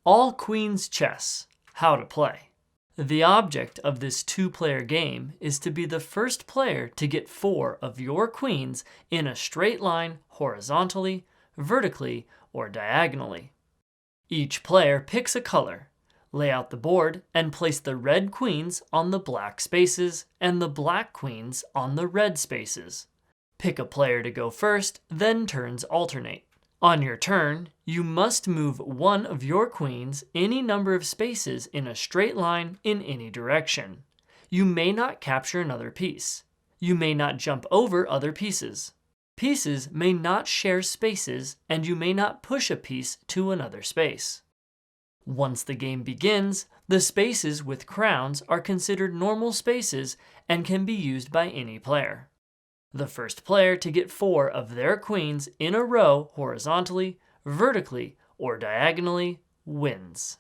All Queens Chess, How to Play. The object of this two-player game is to be the first player to get 4 of your queens in a straight line horizontally, vertically, or diagonally. Each player picks a color, lay out the board, and place the red queens on the black spaces and the black queens on the red spaces. Pick a player to go first, then turns alternate. On your turn, you must move one of your queens any number of spaces in a straight line in any direction. You may not capture another piece. You may not jump over other pieces. Pieces may not share spaces, and you may not push a piece to another space. Once the game begins, the spaces with crowns are considered normal spaces and can be used by any player. The first player to get 4 of their queens in a row horizontally, vertically, or diagonally wins.